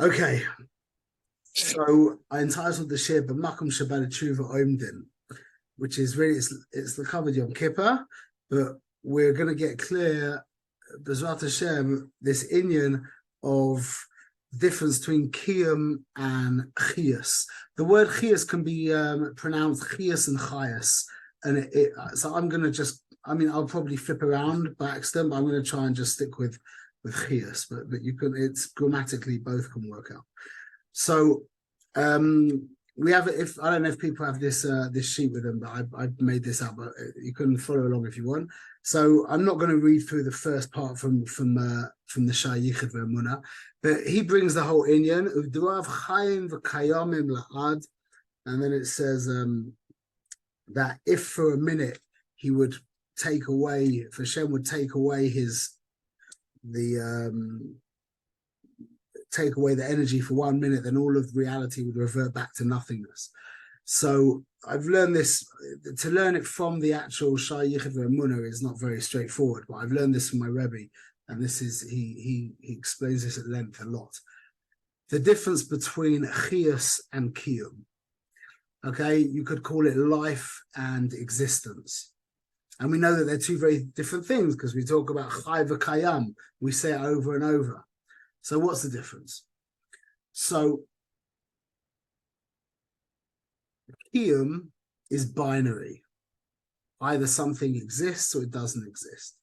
Okay, so I entitled the shir "B'makom Shabbat Teshuva Omdin," which is really it's the covered Yom Kippur, but we're going to get clear, B'ezrat Hashem, this inyan of difference between kiyum and chiyus. The word chiyus can be pronounced chiyus and chayas, and so I'm going to just, I mean, I'll probably flip around by accident, but I'm going to try and just stick with chiyus. But you can, it's grammatically both can work out. So we have, if I don't know if people have this this sheet with them, but I made this up, but you can follow along if you want. So I'm not going to read through the first part from the Shayichid Ve'emunah, but he brings the whole inyan of Durav Chaim v'Kayamim la'ad, and then it says that if for a minute he would take away, if Hashem would take away take away the energy for 1 minute, then all of reality would revert back to nothingness. So I've learned this, to learn it from the actual Shai Yichud Ve'emunah is not very straightforward, but I've learned this from my Rebbe, and this is, he explains this at length a lot. The difference between chiyus and kiyum. Okay, you could call it life and existence. And we know that they're two very different things because we talk about chai v'kayam, we say it over and over. So what's the difference? So kiyum is binary. Either something exists or it doesn't exist.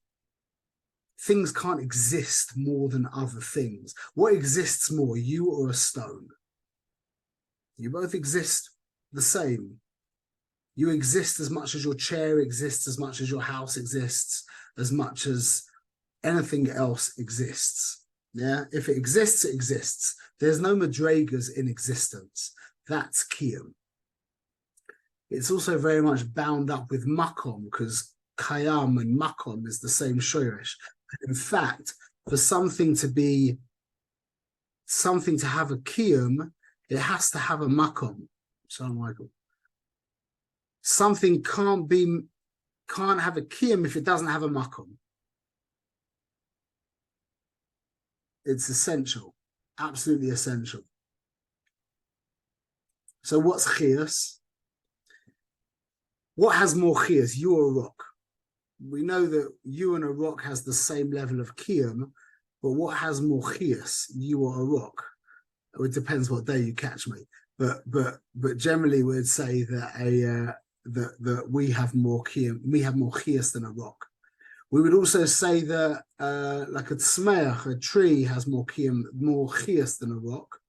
Things can't exist more than other things. What exists more, you or a stone? You both exist the same. You exist as much as your chair exists, as much as your house exists, as much as anything else exists. Yeah, if it exists, it exists. There's no madregas in existence. That's kiyum. It's also very much bound up with makom, because kayam and makom is the same shoresh. In fact, for something to have a kiyum, it has to have a makom. Shalom Michael. Something can't have a kiyum if it doesn't have a makom. It's essential, absolutely essential. So what's chiyus? What has more chiyus, you or a rock? We know that you and a rock has the same level of kiyum, but what has more chiyus, you or a rock? It depends what day you catch me. But generally we'd say that that we have more kiyum, we have more chiyus than a rock. We would also say that like a tzmeach, a tree has more kiyum, more chiyus than a rock.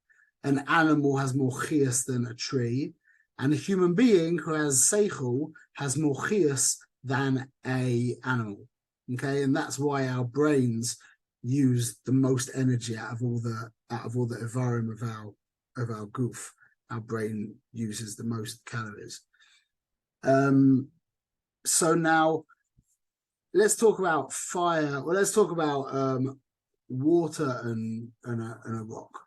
An animal has more chiyus than a tree. And a human being who has seichel has more chiyus than a animal. Okay, and that's why our brains use the most energy out of all the evarim of our goof. Our brain uses the most calories. So now let's talk about fire. Well, let's talk about water and a rock.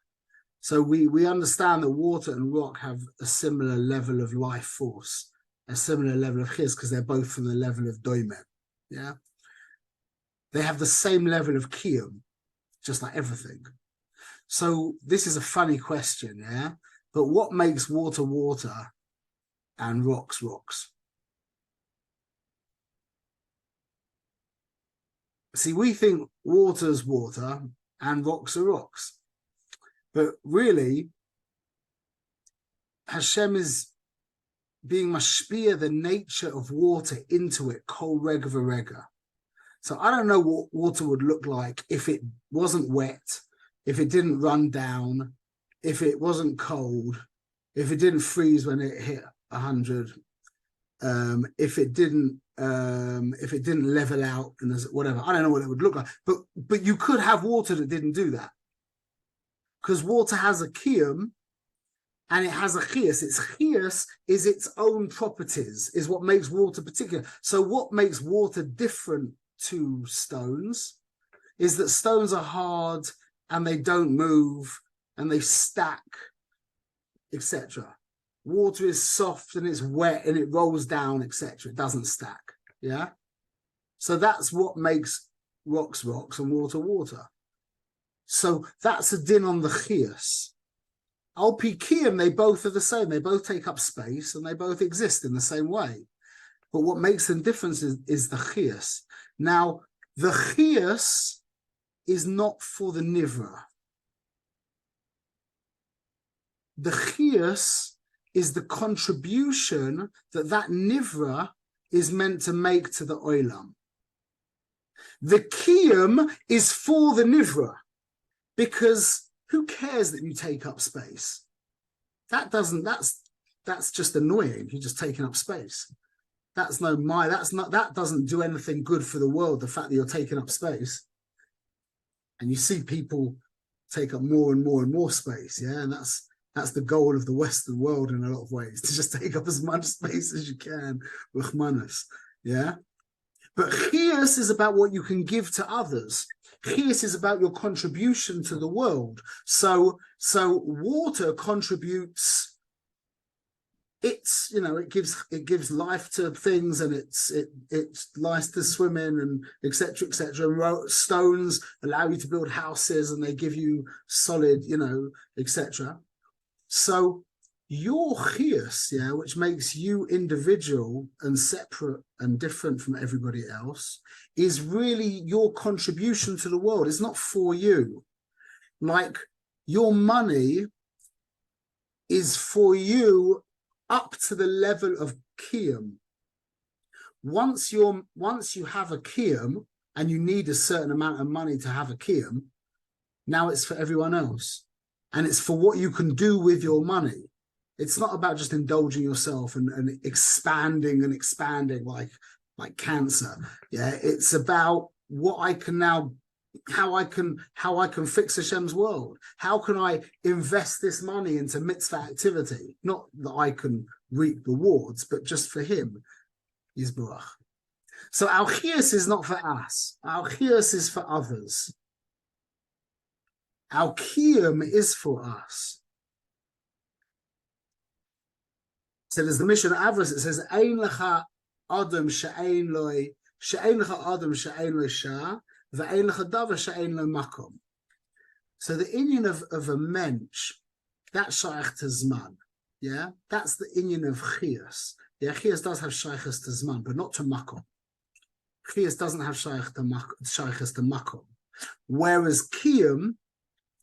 So we understand that water and rock have a similar level of life force, a similar level of chiyus, because they're both from the level of doimen. Yeah, they have the same level of kiyum, just like everything. So this is a funny question, yeah. But what makes water water and rocks rocks? See, we think water's water and rocks are rocks. But really, Hashem is being mashpia the nature of water into it, kol rega v'rega. So I don't know what water would look like if it wasn't wet, if it didn't run down, if it wasn't cold, if it didn't freeze when it hit 100, if it didn't level out and whatever. I don't know what it would look like. But you could have water that didn't do that. Because water has a kiyum and it has a chiyus. Its chiyus is its own properties, is what makes water particular. So what makes water different to stones is that stones are hard and they don't move and they stack, etc. Water is soft and it's wet and it rolls down, etc. It doesn't stack. Yeah. So that's what makes rocks rocks and water water. So that's a din on the chias. Al pi kiyum, they both are the same. They both take up space and they both exist in the same way. But what makes them different is the chias. Now, the chias is not for the nivra. The chias is the contribution that nivra is meant to make to the olam. The kiyum is for the nivra, because who cares that you take up space? That's just annoying. You're just taking up space. That doesn't do anything good for the world, the fact that you're taking up space. And you see people take up more and more and more space, yeah? And that's the goal of the Western world in a lot of ways, to just take up as much space as you can with manas, yeah? But chias is about what you can give to others. Chias is about your contribution to the world. So water contributes. It gives life to things, and it lies to swim in, and etc. etc. Stones allow you to build houses, and they give you solid, etc. So your chias, yeah, which makes you individual and separate and different from everybody else, is really your contribution to the world. It's not for you. Like, your money is for you up to the level of kiyum. Once you have a kiyum and you need a certain amount of money to have a kiyum, now it's for everyone else. And it's for what you can do with your money. It's not about just indulging yourself and expanding like cancer. Yeah, it's about what I can now, how I can fix Hashem's world. How can I invest this money into mitzvah activity? Not that I can reap rewards, but just for him, Yisburach. So our chias is not for us. Our chias is for others. Our kiyum is for us. So there's the mission of Avos. It says, "Ein lecha adam she'ein lecha adam she'ein lo shah, ve'ein lecha davar she'ein lo makom." So the inyan of a mensch, that's shaykh to zman. Yeah, that's the inyan of chias. Yeah, chias does have shaykhs to zman, but not to makom. Chias doesn't have shaykhs to makom. Whereas kiyum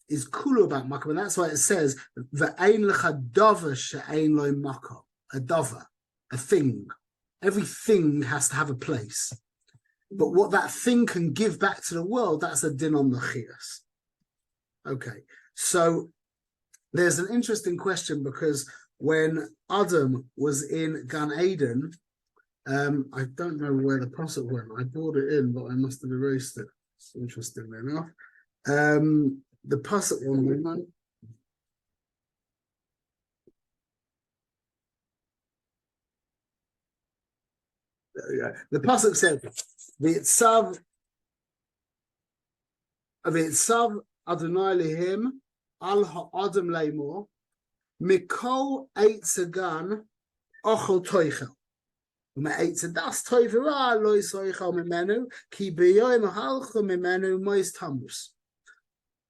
is kulu about makom, and that's why it says, ve'ein lecha davar she'ein lo makom. A davar, a thing. Everything has to have a place. But what that thing can give back to the world, that's a din on the chias. Okay, so there's an interesting question, because when Adam was in Gan Eden, I don't know where the pasuk went. I brought it in, but I must have erased it. It's interestingly enough. The pasuk one. The pasuk said, "V'itzav Adonai lehim al ha'adam leimor mikol eitzagan ochel toichel u'me'eitzadas toivera lo yisoichel mimenu ki b'yoyim halcha mimenu mois tamus."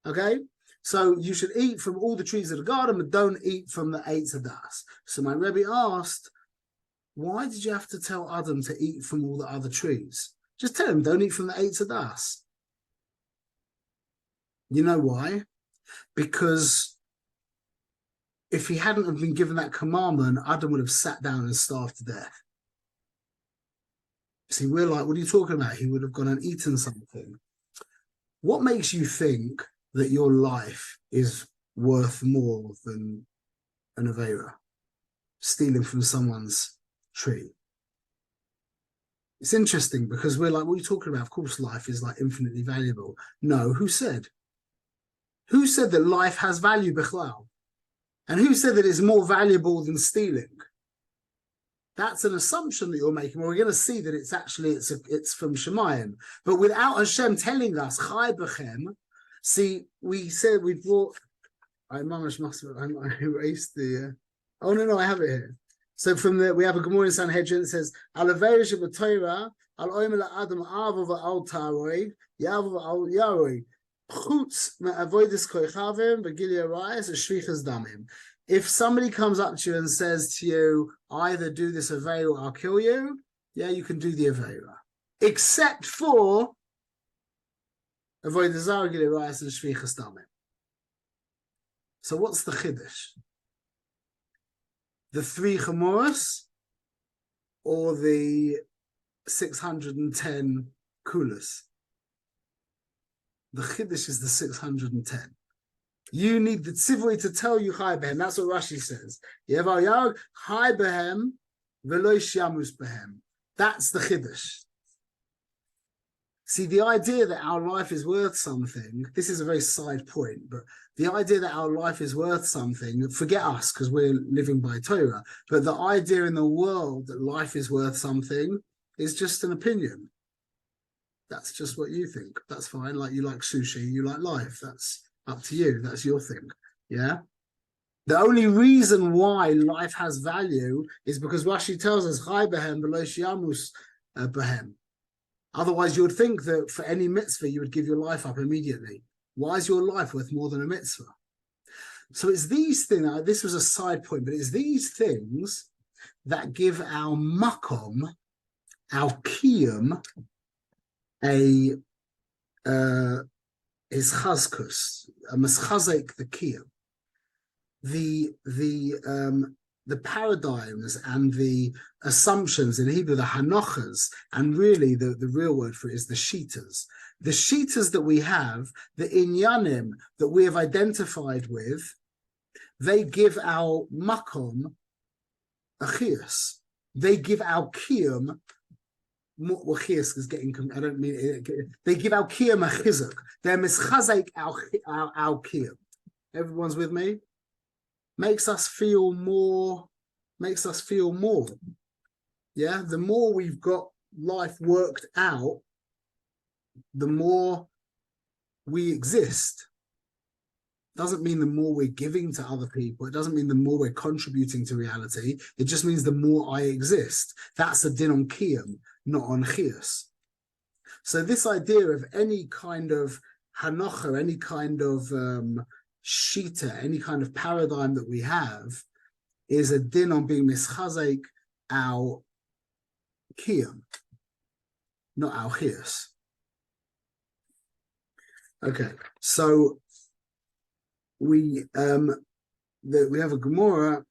Okay, so you should eat from all the trees of the garden, but don't eat from the eitzadas. So my Rebbe asked, why did you have to tell Adam to eat from all the other trees? Just tell him, don't eat from the eitzadas. You know why? Because if he hadn't have been given that commandment, Adam would have sat down and starved to death. See, we're like, what are you talking about? He would have gone and eaten something. What makes you think that your life is worth more than an Avera? Stealing from someone's tree. It's interesting, because we're like, what are you talking about? Of course life is like infinitely valuable. No, who said? Who said that life has value, Bichlal? And who said that it's more valuable than stealing? That's an assumption that you're making. Well, we're going to see that it's from Shemayim. But without Hashem telling us, Chai Bechem, see, we said we brought, I erased the, oh no, I have it here. So we have a Gemara in Sanhedrin that says, "Alavei shebeTorah al oimel Adam avav al taroi yavav al yaroi If somebody comes up to you and says to you, either do this Aveira or I'll kill you, yeah, you can do the Aveira. Except for Avodah Zarah, Gilui Arayos, and Shvichas Damim. So what's the Chiddush? The 3 Chemoros or the 610 Kulas? The Chiddush is the 610. You need the tzivui to tell you Chai Behem. That's what Rashi says. Chai Behem v'lo shamus behem. That's the Chiddush. See, the idea that our life is worth something, this is a very side point, but the idea that our life is worth something, forget us because we're living by Torah, but the idea in the world that life is worth something is just an opinion. That's just what you think. That's fine. Like you like sushi, you like life. That's up to you. That's your thing. Yeah. The only reason why life has value is because Rashi tells us, Chai behem v'lo shiamus behem. Otherwise, you would think that for any mitzvah, you would give your life up immediately. Why is your life worth more than a mitzvah? So it's these things, this was a side point, but it's these things that give our makom, our kiyum, is chazkus, a mischazek the kiyum. The paradigms and the assumptions in Hebrew, the hanochas, and really the real word for it is the shitas. The shitas that we have, the inyanim that we have identified with, they give our makom a chiyus. They give our kiyum, well, chiyus is getting, I don't mean it, they give our kiyum a chizuk. They're mischazek our kiyum. Everyone's with me? Makes us feel more. Yeah, the more we've got life worked out, the more we exist. Doesn't mean the more we're giving to other people. It doesn't mean the more we're contributing to reality. It just means the more I exist. That's a din on kiyum, not on chiyus. So this idea of any kind of hanocha, any kind of shita, any kind of paradigm that we have, is a din on being mischazek our kiyum, not our chiyus. Okay, so we have a Gemara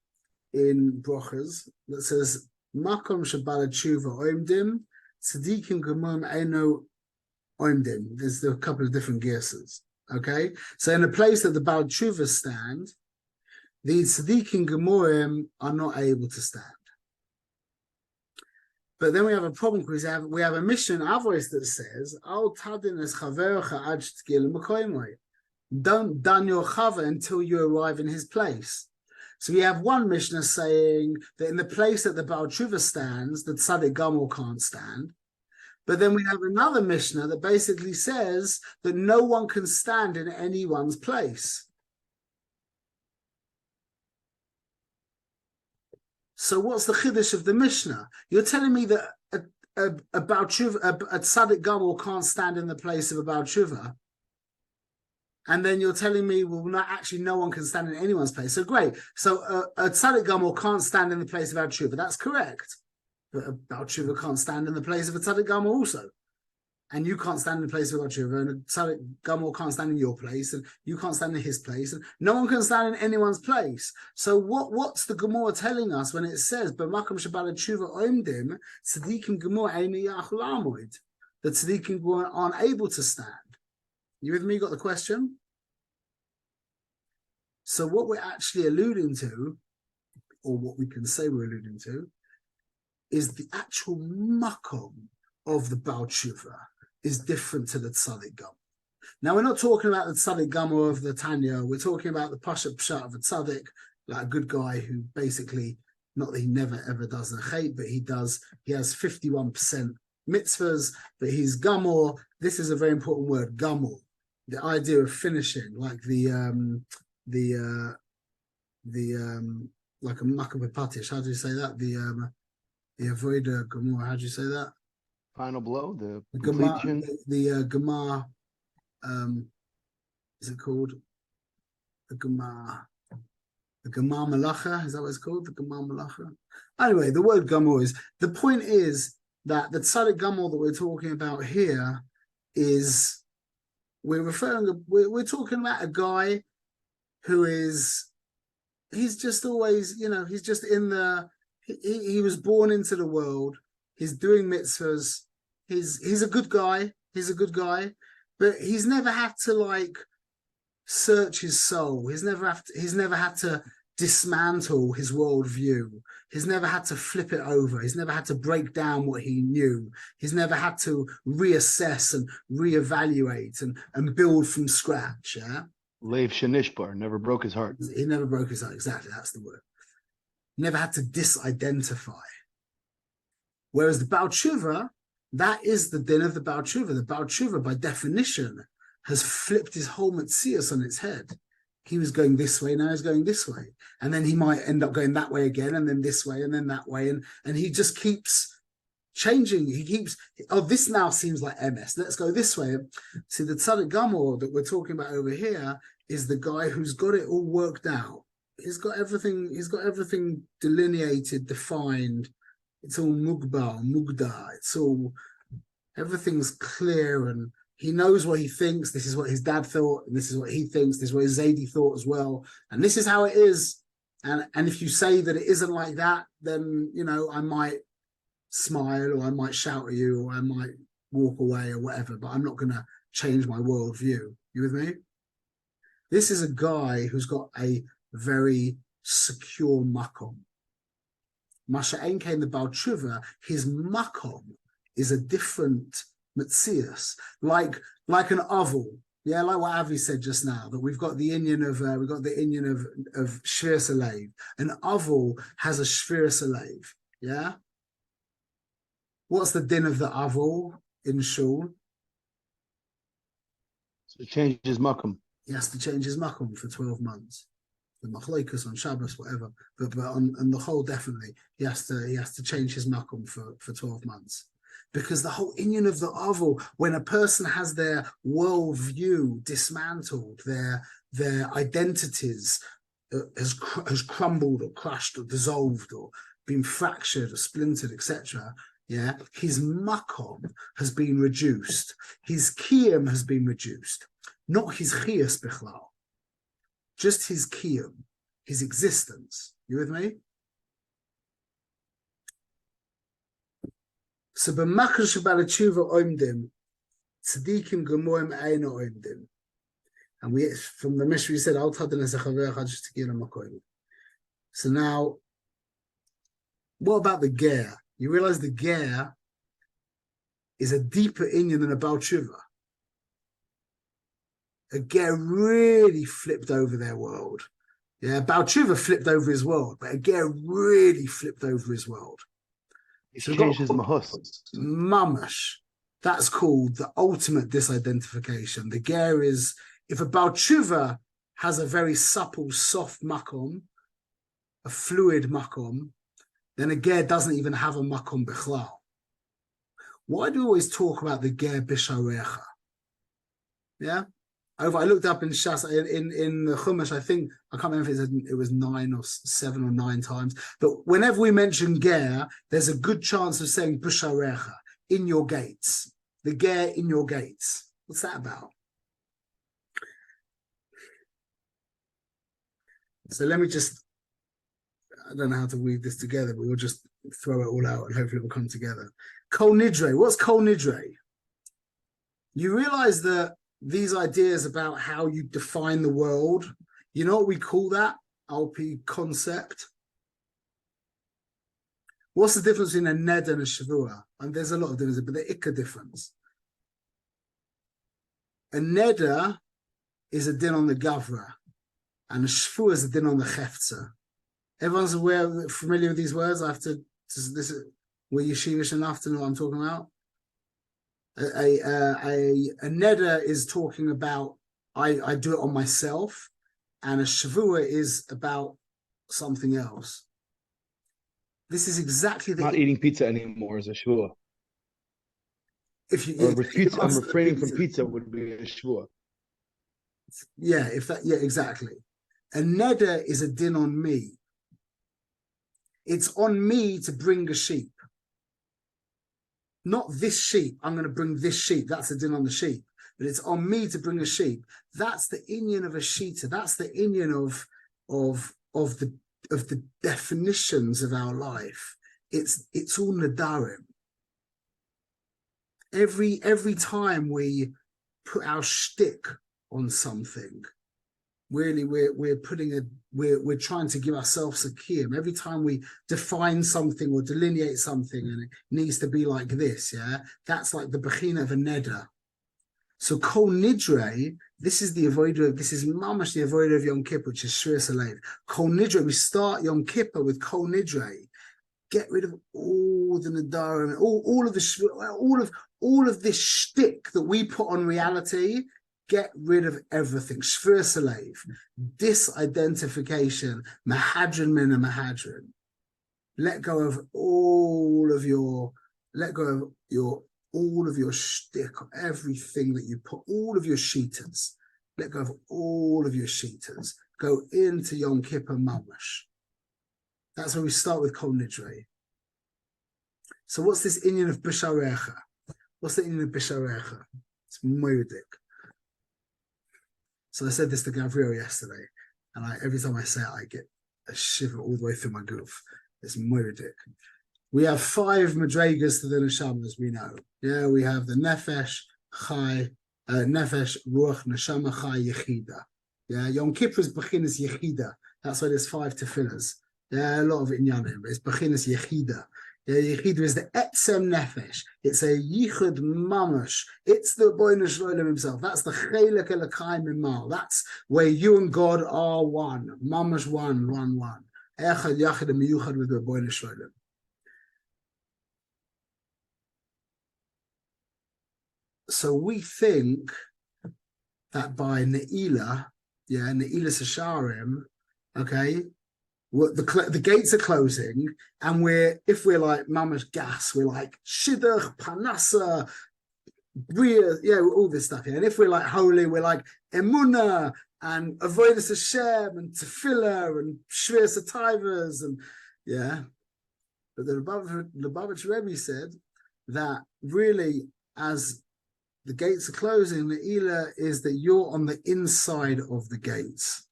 in Brochas that says makom shabala tshuva oimdim tzadikim gemurim eino oimdim. There's a couple of different gearses. Okay, so in a place that the Baal Tshuva stand, the tzadikim gemurim are not able to stand. But then we have a problem because we have a mission Avos that says, "Al tadin es chaverecha ad shtgil mekoymoi." Don't done your chava until you arrive in his place. So we have one Mishnah saying that in the place that the Baal Tshuva stands, the Tzaddik Gamor can't stand. But then we have another Mishnah that basically says that no one can stand in anyone's place. So what's the chiddush of the Mishnah? You're telling me that a Baal Tshuva, a Tzaddik Gamor can't stand in the place of a Baal Tshuva. And then you're telling me, well, not actually, no one can stand in anyone's place. So great. So a Tzaddik Gamor can't stand in the place of a Tshuva. That's correct. But a Baal Tshuva can't stand in the place of a Tzaddik Gamor also. And you can't stand in the place of a Baal Tshuva. And a Tzaddik Gamor can't stand in your place. And you can't stand in his place. And no one can stand in anyone's place. So what's the Gemara telling us when it says, B'makom shabala tshuva oimdim, tzadikim Gemara eini yachol amoid. The tzadikim aren't able to stand. You with me? Got the question? So what we're actually alluding to, or what we can say we're alluding to, is the actual makom of the Baal Tshuva is different to the Tzaddik Gamor. Now, we're not talking about the Tzaddik Gamor of the Tanya. We're talking about the Pashat Pshat of a Tzaddik, like a good guy who basically, not that he never ever does the chait, but he has 51% mitzvahs, but he's Gamor. This is a very important word, Gamor. The idea of finishing, like like a Makkah Patish. How do you say that? The avoida Gemara. How do you say that? Final blow, the Gemara, completion. the Gemara. Is it called the Gemar? The Gemar Malacha? Is that what it's called? The Gemar Malacha? Anyway, the word Gamor is, the point is that the Tzaddik Gamor that we're talking about here is, we're talking about a guy who is, he's just always, he's just he was born into the world. He's doing mitzvahs. He's a good guy. He's a good guy, but he's never had to search his soul. He's never had to dismantle his worldview. He's never had to flip it over. He's never had to break down what he knew. He's never had to reassess and reevaluate and build from scratch. Yeah. Leiv Shenishbar, never broke his heart. He never broke his heart. Exactly, that's the word. Never had to disidentify. Whereas the Baal Tshuva, that is the din of the Baal Tshuva. The Baal Tshuva, by definition, has flipped his whole Metzius on its head. He was going this way, now he's going this way. And then he might end up going that way again, and then this way, and then that way. And he just keeps changing. He keeps, this now seems like MS. Let's go this way. See, the Tzaddik Gamor that we're talking about over here is the guy who's got it all worked out. He's got everything delineated, defined. It's all mugbar, mugda. Everything's clear, and he knows what he thinks. This is what his dad thought, and this is what he thinks. This is what his Zaidi thought as well. And this is how it is. And if you say that it isn't like that, then, I might smile, or I might shout at you, or I might walk away, or whatever, but I'm not going to change my worldview. You with me? This is a guy who's got a very secure makom. Masha Ein came the Baal Tshuva, his makom is a different metzius, like an oval. Yeah, like what Avi said just now, that we've got the Indian of Shvir Salev. An oval has a Shvir Salev. Yeah. What's the din of the oval in shul? So change his makom. He has to change his makom for 12 months. The machlokas on Shabbos, whatever, but on the whole, definitely he has to change his makom for 12 months, because the whole inyan of the oval, when a person has their worldview dismantled, their identities has crumbled or crushed or dissolved or been fractured or splintered, etc. Yeah, his makom has been reduced, his kiyum has been reduced, not his chiyas bichlal. Just his kiyum, his existence. You with me? So b'makar shebal tshuva oimdim, tzadikim gemoim eino oimdim. And we, from the Mishnah, we said, Al taden es hachaver echad shetikin ha'makoim. So now, what about the ger? You realize the ger is a deeper inyan than a Baal Tshuva. A ger really flipped over their world. Yeah, Baal Tshuva flipped over his world, but a ger really flipped over his world. He changed his mahus. Mamash. That's called the ultimate disidentification. The ger is, if a Baal Tshuva has a very supple, soft makom, a fluid makom, then a ger doesn't even have a makom bichlal. Why do we always talk about the ger bisharecha? Yeah? I looked up in Shas, in the Chumash, I think, I can't remember if it was 9 or 7 or 9 times, but whenever we mention ger, there's a good chance of saying Busharecha, in your gates. The ger in your gates. What's that about? So let me just, I don't know how to weave this together, but we'll just throw it all out and hopefully it will come together. Kol Nidre. What's Kol Nidre? You realize that these ideas about how you define the world, you know what we call that? Alpi concept. What's the difference between a ned and a shavua? And there's a lot of differences, but the ikka difference. A neder is a din on the gavra, and a shvua is a din on the cheftza. Everyone's familiar with these words. I have to. This is, were you sheevish enough to know what I'm talking about? A neder is talking about I do it on myself, and a shavua is about something else. This is exactly the... Not eating pizza anymore is a shvua. If you I'm refraining from pizza would be a shvua. Yeah, exactly. A neder is a din on me. It's on me to bring a sheep. Not this sheep. I'm going to bring this sheep. That's a din on the sheep. But it's on me to bring a sheep. That's the inyan of a shita. That's the inyan of the definitions of our life. It's all nadarim. Every time we put our shtick on something, really we're trying to give ourselves a kiyum. Every time we define something or delineate something and it needs to be like this, yeah, that's like the bechina of a neder. So kol nidre, this is mamash the avodah of Yom Kippur, which is Shir Salev. Kol nidre, we start Yom Kippur with kol nidre. Get rid of all the nadarim, all of this shtick that we put on reality. Get rid of everything. Shvir Salev, disidentification, mahadrin min a mahadrin. Let go of all of your shtick, everything that you put, all of your sheeters. Let go of all of your sheeters. Go into Yom Kippur mamash. That's where we start with Kol Nidre. So what's this inyan of Bisharecha? What's the inyan of Bisharecha? It's moedik. So I said this to Gabriel yesterday, and every time I say it, I get a shiver all the way through my goof. It's moedik. We have 5 madregas to the neshama, as we know. Yeah, we have the nefesh, chai, nefesh, ruach, neshama, chai, yechida. Yeah, Yom Kippur is bechinas yechida. That's why there's 5 tefillahs. Yeah, a lot of it in Yanim, but it's bechinas yechida. Yeah, yechida is the etzem nefesh. It's a yichud mamash. It's the boy Shloim himself. That's the chelek elokayim mimal. That's where you and God are one. Mamash one. Echad yachid and miyuchad with the boy Shloim. So we think that by Ne'ilah, Ne'ilah Sasharim, okay, the gates are closing, and if we're like mamash gas, we're like shidduch, panasa, bria, all this stuff. Yeah, and if we're like holy, we're like emunah and avodas Hashem and tefillah and shvir satayvas and But the Lubavitch Rebbe said that really, as the gates are closing, the Ela is that you're on the inside of the gates.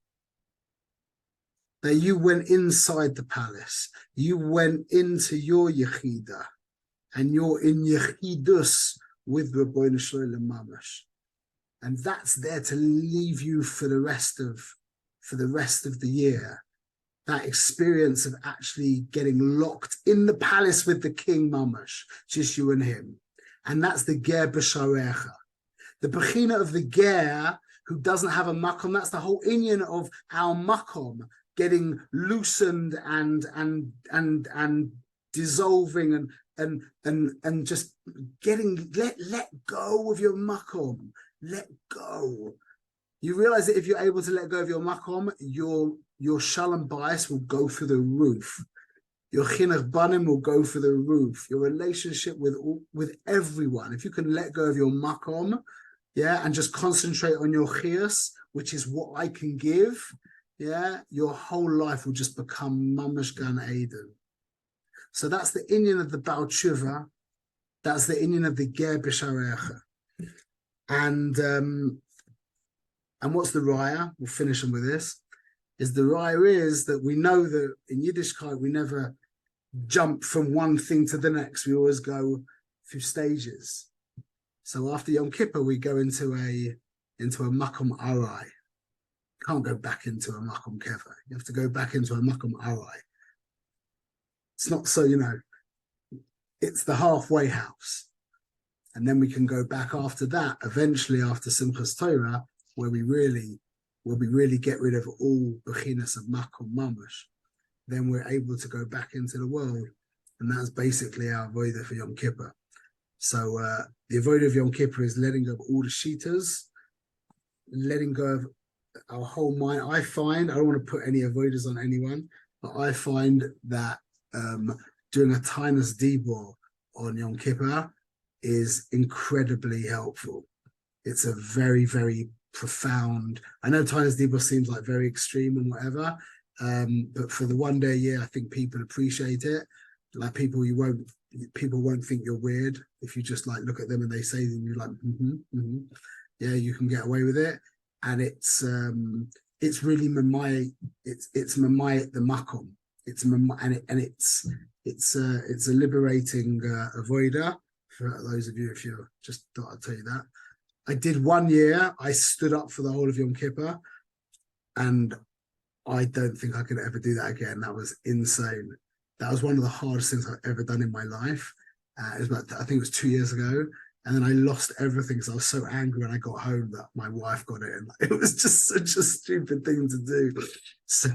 That you went inside the palace. You went into your Yechida. And you're in Yechidus with Rabbeinu Shalom Mamash. And that's there to leave you for the rest of the year. That experience of actually getting locked in the palace with the king Mamash, just you and him. And that's the Ger B'Sharecha. The Bechina of the Ger who doesn't have a makom, that's the whole inyan of our makom getting loosened and dissolving and just getting let go of your makom. Let go. You realize that if you're able to let go of your makom, your shalom bias will go through the roof. Your chinuch banim will go through the roof. Your relationship with everyone, if you can let go of your makom, and just concentrate on your chiyus, which is what I can give, your whole life will just become mamash gan eden. So that's the inyan of the Baal Tshuva. That's the inyan of the Ger B'Sharecha. And what's the raya? We'll finish them with this. The raya is that we know that in Yiddishkeit we never jump from one thing to the next. We always go through stages. So after Yom Kippur, we go into a makom arai. You can't go back into a makom keva. You have to go back into a makom arai. It's not so, it's the halfway house. And then we can go back after that, eventually after Simchas Torah, where we really get rid of all bechinas of makom mamash. Then we're able to go back into the world. And that's basically our avodah for Yom Kippur. So the avodah of Yom Kippur is letting go of all the shitas, letting go of our whole mind. I don't want to put any avodas on anyone, but I find that doing a tainus dibor on Yom Kippur is incredibly helpful. It's a very, very profound. I know Tainus Dibor seems like very extreme and whatever, but for the 1 day a year, I think people appreciate it. Like people won't think you're weird if you just like look at them and they say them, you're like, yeah, you can get away with it. And it's really Mamayit, it's Mamayit the Makom. It's it's a liberating avoider for those of you, if you just thought I'd tell you that. I did 1 year, I stood up for the whole of Yom Kippur, and I don't think I could ever do that again. That was insane. That was one of the hardest things I've ever done in my life. It was about, I think it was 2 years ago. And then I lost everything because I was so angry when I got home that my wife got it. And it was just such a stupid thing to do. So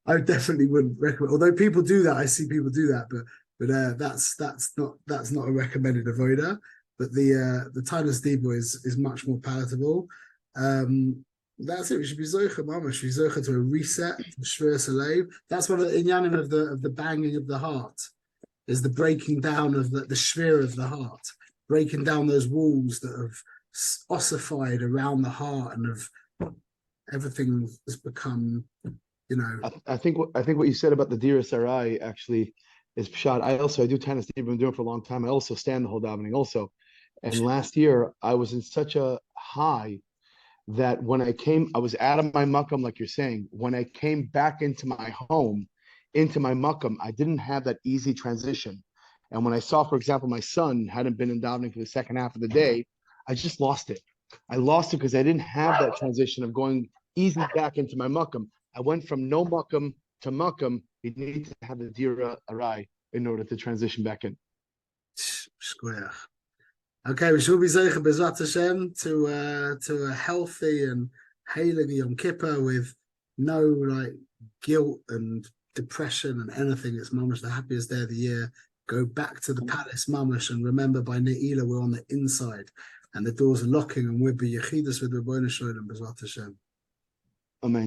I definitely wouldn't recommend. Although people do that, I see people do that, but that's not a recommended avoider. But the Tainus Dibor is much more palatable. That's it. We should be zocha, mama. Should be zocha to a reset, shvir salev. That's one of the inyanim of the banging of the heart, is the breaking down of the shvir of the heart, breaking down those walls that have ossified around the heart and of everything has become, you know. I think what you said about the Dira Sarai actually is pshat. I do Tainus Dibor, been doing it for a long time. I also stand the whole davening also. And last year I was in such a high that when I was out of my makam, like you're saying. When I came back into my home, into my makam, I didn't have that easy transition. And when I saw, for example, my son hadn't been in davening for the second half of the day, I just lost it. I lost it because I didn't have that transition of going easy back into my makam. I went from no makam to makam. You need to have the dira arai in order to transition back in. Square. Okay, we should be zeicha b'ezrat Hashem to a healthy and heilig Yom Kippur with no like guilt and depression and anything. It's mamash the happiest day of the year. Go back to the palace mamash and remember by Ne'ilah we're on the inside and the doors are locking and we'll be yechidus with Rebbeinu Shalom b'ezrat Hashem. Amen.